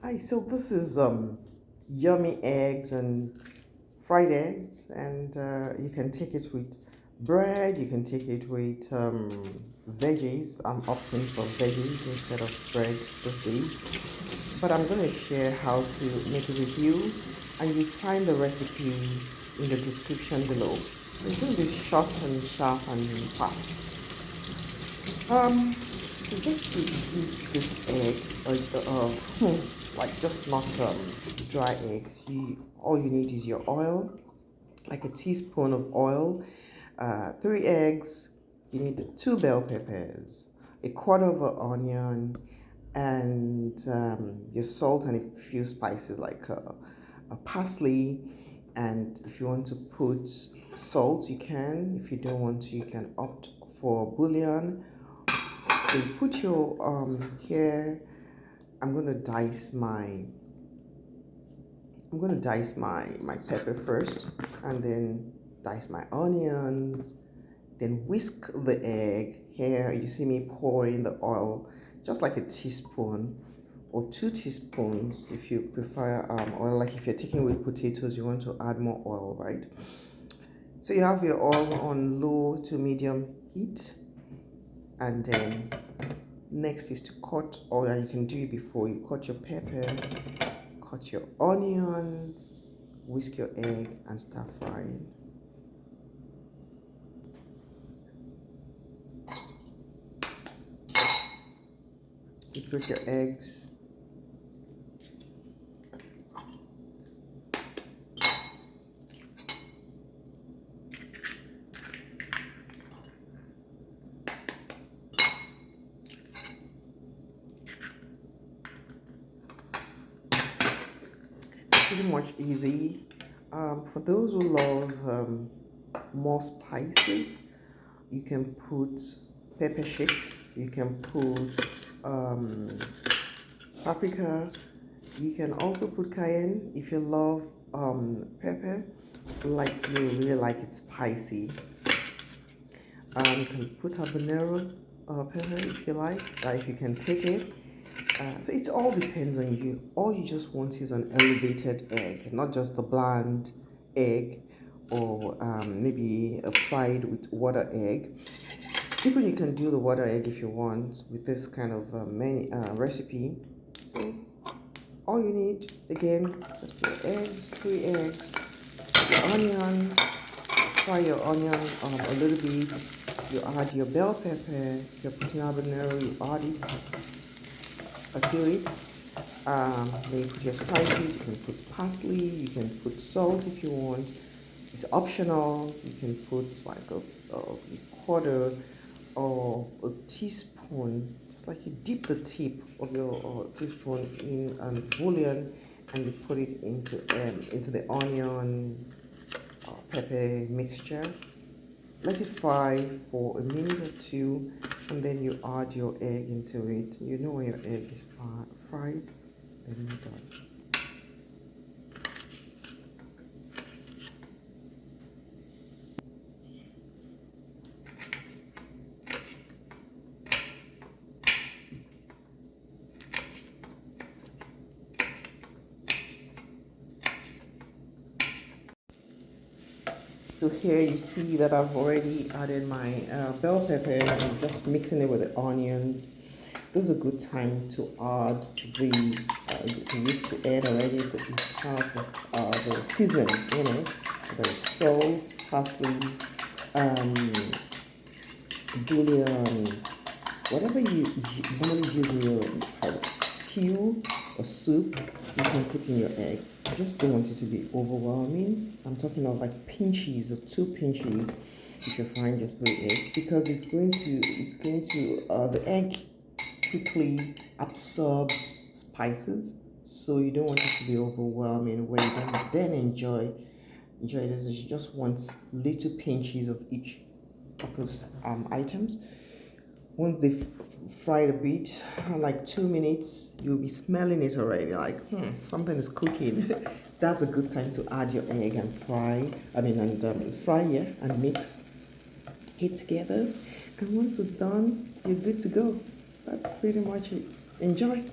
Hi, so this is yummy eggs and fried eggs, and you can take it with bread, you can take it with veggies. I'm opting for veggies instead of bread these days. But I'm going to share how to make it with you, and you find the recipe in the description below. So it's going to be short and sharp and fast. So just to keep this egg, like just not dry eggs, all you need is your oil, like a teaspoon of oil, 3 eggs. You need 2 bell peppers, a quarter of an onion, and your salt and a few spices like a parsley. And if you want to put salt, you can. If you don't want to, you can opt for bouillon. So you put your here. I'm gonna dice my pepper first, and then dice my onions, then whisk the egg. Here you see me pouring the oil, just like a teaspoon or 2 teaspoons if you prefer oil. Like if you're taking with potatoes, you want to add more oil, right? So you have your oil on low to medium heat, and then next is to cut, or you can do it before you cut your pepper, cut your onions, whisk your egg, and start frying. You break your eggs. It's pretty much easy. For those who love more spices, you can put pepper shakes, you can put paprika, you can also put cayenne if you love pepper, like you really like it spicy. You can put habanero pepper if you like, if you can take it. So it all depends on you. All you just want is an elevated egg, not just the bland egg, or maybe a fried with water egg. Even you can do the water egg if you want with this kind of recipe. So all you need, again, just your eggs, 3 eggs, your onion, fry your onion a little bit. You add your bell pepper. If you're putting habanero, you add it to it. Then you put your spices. You can put parsley. You can put salt if you want. It's optional. You can put like a quarter or a teaspoon, just like you dip the tip of your teaspoon in bouillon, and you put it into the onion pepper mixture. Let it fry for a minute or two, and then you add your egg into it. You know when your egg is fried, then you're done. So here you see that I've already added my bell pepper, and I'm just mixing it with the onions. This is a good time to add to whisk the egg already. But you have the seasoning, the salt, parsley, bouillon, whatever you normally use in your stew or soup, you can put in your egg. I just don't want it to be overwhelming. I'm talking of like pinches or 2 pinches if you find just 3 eggs, because the egg quickly absorbs spices, so you don't want it to be overwhelming where you don't then enjoy this. You just want little pinches of each of those items. Once they've fried a bit, like 2 minutes, you'll be smelling it already, like something is cooking. That's a good time to add your egg and fry, yeah, and mix it together. And once it's done, you're good to go. That's pretty much it. Enjoy.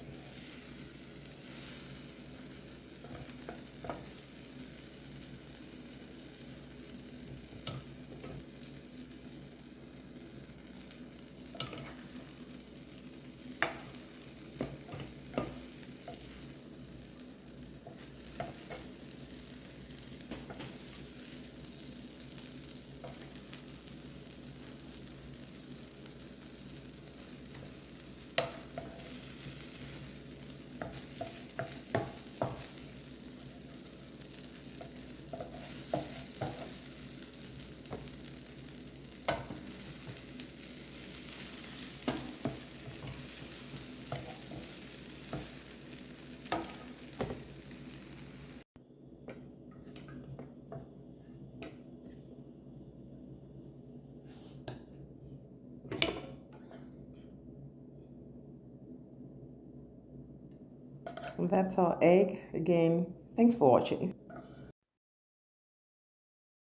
That's our egg. Again, thanks for watching.